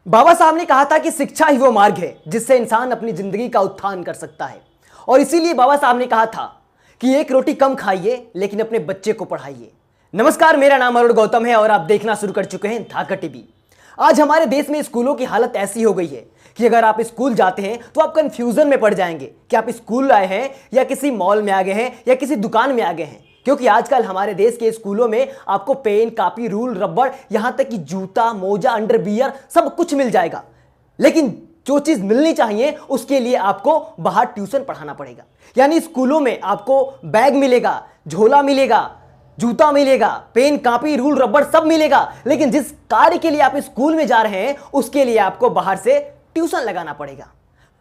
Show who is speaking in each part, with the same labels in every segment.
Speaker 1: बाबा साहब ने कहा था कि शिक्षा ही वो मार्ग है जिससे इंसान अपनी जिंदगी का उत्थान कर सकता है। और इसीलिए बाबा साहब ने कहा था कि एक रोटी कम खाइए लेकिन अपने बच्चे को पढ़ाइए। नमस्कार, मेरा नाम अरुण गौतम है और आप देखना शुरू कर चुके हैं धाकर टीवी। आज हमारे देश में स्कूलों की हालत ऐसी हो गई है कि अगर आप स्कूल जाते हैं तो आप कंफ्यूजन में पड़ जाएंगे कि आप स्कूल आए हैं या किसी मॉल में आ गए हैं या किसी दुकान में आ गए हैं। क्योंकि आजकल हमारे देश के स्कूलों में आपको पेन, कापी, रूल, रबड़, यहां तक कि जूता, मोजा, अंडरवियर सब कुछ मिल जाएगा। लेकिन जो चीज मिलनी चाहिए उसके लिए आपको बाहर ट्यूशन पढ़ाना पड़ेगा। यानी स्कूलों में आपको बैग मिलेगा, झोला मिलेगा, जूता मिलेगा, पेन, कापी, रूल, रबड़ सब मिलेगा, लेकिन जिस कार्य के लिए आप स्कूल में जा रहे हैं उसके लिए आपको बाहर से ट्यूशन लगाना पड़ेगा।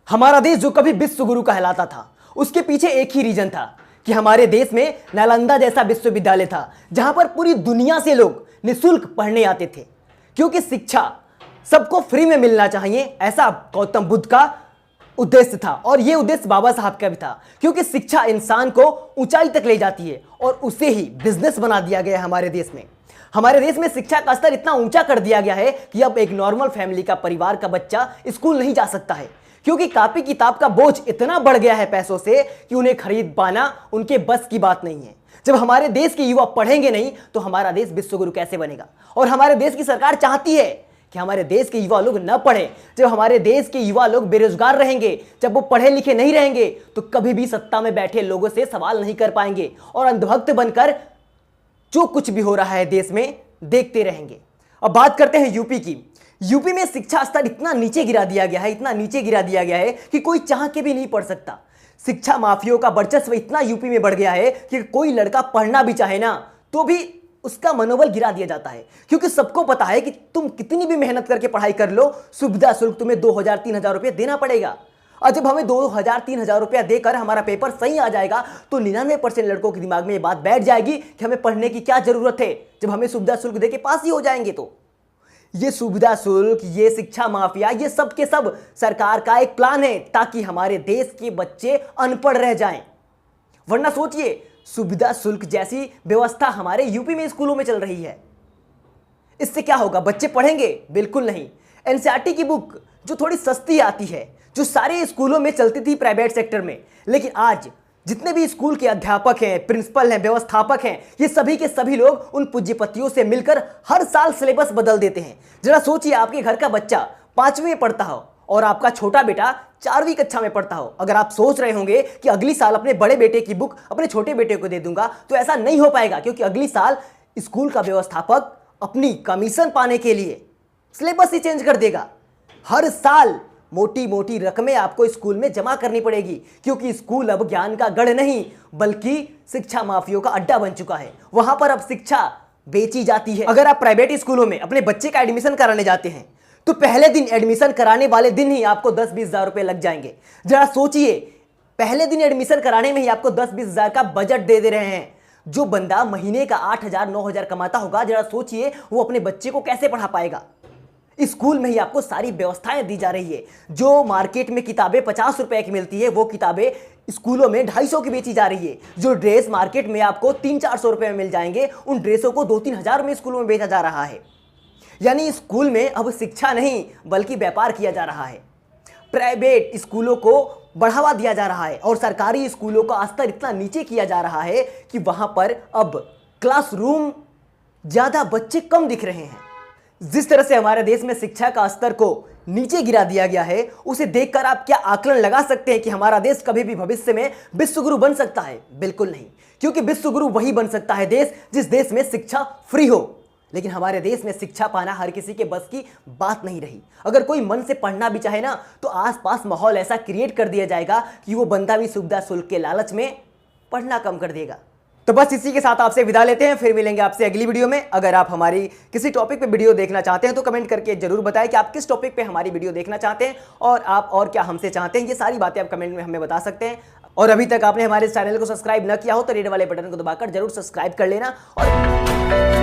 Speaker 1: हमारा देश जो कभी विश्व गुरु कहलाता था उसके पीछे एक ही रीजन था कि हमारे देश में नालंदा जैसा विश्वविद्यालय था जहां पर पूरी दुनिया से लोग निःशुल्क पढ़ने आते थे। क्योंकि शिक्षा सबको फ्री में मिलना चाहिए, ऐसा गौतम बुद्ध का उद्देश्य था और यह उद्देश्य बाबा साहब का भी था। क्योंकि शिक्षा इंसान को ऊंचाई तक ले जाती है और उसे ही बिजनेस बना दिया गया है। हमारे देश में शिक्षा का स्तर इतना ऊंचा कर दिया गया है कि अब एक नॉर्मल फैमिली का, परिवार का बच्चा स्कूल नहीं जा सकता है। क्योंकि कापी किताब का बोझ इतना बढ़ गया है पैसों से कि उन्हें खरीद पाना उनके बस की बात नहीं है। जब हमारे देश के युवा पढ़ेंगे नहीं तो हमारा देश विश्वगुरु कैसे बनेगा। और हमारे देश की सरकार चाहती है कि हमारे देश के युवा लोग न पढ़े। जब हमारे देश के युवा लोग बेरोजगार रहेंगे, जब वो पढ़े लिखे नहीं रहेंगे तो कभी भी सत्ता में बैठे लोगों से सवाल नहीं कर पाएंगे और अंधभक्त बनकर जो कुछ भी हो रहा है देश में देखते रहेंगे। अब बात करते हैं यूपी की। यूपी में शिक्षा स्तर इतना नीचे गिरा दिया गया है कि कोई चाह के भी नहीं पढ़ सकता। शिक्षा माफियों का वर्चस्व इतना यूपी में बढ़ गया है कि कोई लड़का पढ़ना भी चाहे ना तो भी उसका मनोबल गिरा दिया जाता है। क्योंकि सबको पता है कि तुम कितनी भी मेहनत करके पढ़ाई कर लो, सुविधा शुल्क तुम्हें 2000-3000 रुपये देना पड़ेगा। और जब हमें 2000-3000 रुपया देकर हमारा पेपर सही आ जाएगा तो 99% लड़कों के दिमाग में ये बात बैठ जाएगी कि हमें पढ़ने की क्या जरूरत है, जब हमें सुविधा शुल्क दे के पास ही हो जाएंगे। तो ये सुविधा शुल्क, ये शिक्षा माफिया, ये सब के सब सरकार का एक प्लान है ताकि हमारे देश के बच्चे अनपढ़ रह जाएं। वरना सोचिए, सुविधा शुल्क जैसी व्यवस्था हमारे यूपी में स्कूलों में चल रही है, इससे क्या होगा? बच्चे पढ़ेंगे? बिल्कुल नहीं। एनसीईआरटी की बुक जो थोड़ी सस्ती आती है, जो सारे स्कूलों में चलती थी प्राइवेट सेक्टर में, लेकिन आज जितने भी स्कूल के अध्यापक हैं, प्रिंसिपल हैं, व्यवस्थापक हैं, ये सभी के सभी लोग उन पूज्यपतियों से मिलकर हर साल सिलेबस बदल देते हैं। जरा सोचिए, आपके घर का बच्चा 5वीं में पढ़ता हो और आपका छोटा बेटा 4वीं कक्षा में पढ़ता हो। अगर आप सोच रहे होंगे कि अगली साल अपने बड़े बेटे की बुक अपने छोटे बेटे को दे दूंगा, तो ऐसा नहीं हो पाएगा। क्योंकि अगली साल स्कूल का व्यवस्थापक अपनी कमीशन पाने के लिए सिलेबस ही चेंज कर देगा। हर साल मोटी मोटी रकमें आपको स्कूल में जमा करनी पड़ेगी। क्योंकि स्कूल अब ज्ञान का गढ़ नहीं बल्कि शिक्षा माफियों का अड्डा बन चुका है। वहां पर अब शिक्षा बेची जाती है। अगर आप प्राइवेट स्कूलों में अपने बच्चे का एडमिशन कराने जाते हैं तो पहले दिन, एडमिशन कराने वाले दिन ही आपको 10-20 हजार रुपए लग जाएंगे। जरा सोचिए, पहले दिन एडमिशन कराने में ही आपको 10-20 हजार का बजट दे रहे हैं। जो बंदा महीने का 8,000-9,000 कमाता होगा, जरा सोचिए वो अपने बच्चे को कैसे पढ़ा पाएगा। स्कूल में ही आपको सारी व्यवस्थाएं दी जा रही है। जो मार्केट में किताबें 50 रुपए की मिलती है वो किताबें स्कूलों में 250 की बेची जा रही है। जो ड्रेस मार्केट में आपको 300-400 रुपए में मिल जाएंगे, उन ड्रेसों को 2-3 हजार में स्कूलों में बेचा जा रहा है। यानी स्कूल में अब शिक्षा नहीं बल्कि व्यापार किया जा रहा है। प्राइवेट स्कूलों को बढ़ावा दिया जा रहा है और सरकारी स्कूलों का स्तर इतना नीचे किया जा रहा है कि वहां पर अब क्लासरूम ज्यादा, बच्चे कम दिख रहे हैं। जिस तरह से हमारे देश में शिक्षा का स्तर को नीचे गिरा दिया गया है, उसे देखकर आप क्या आकलन लगा सकते हैं कि हमारा देश कभी भी भविष्य में विश्वगुरु बन सकता है? बिल्कुल नहीं। क्योंकि विश्वगुरु वही बन सकता है देश जिस देश में शिक्षा फ्री हो। लेकिन हमारे देश में शिक्षा पाना हर किसी के बस की बात नहीं रही। अगर कोई मन से पढ़ना भी चाहे ना तो आसपास माहौल ऐसा क्रिएट कर दिया जाएगा कि वो बंदा भी सुविधा शुल्क के लालच में पढ़ना कम कर देगा। तो बस इसी के साथ आपसे विदा लेते हैं, फिर मिलेंगे आपसे अगली वीडियो में। अगर आप हमारी किसी टॉपिक पे वीडियो देखना चाहते हैं तो कमेंट करके जरूर बताएं कि आप किस टॉपिक पे हमारी वीडियो देखना चाहते हैं और आप और क्या हमसे चाहते हैं। ये सारी बातें आप कमेंट में हमें बता सकते हैं। और अभी तक आपने हमारे चैनल को सब्सक्राइब न किया हो तो रेड वाले बटन को दबाकर जरूर सब्सक्राइब कर लेना। और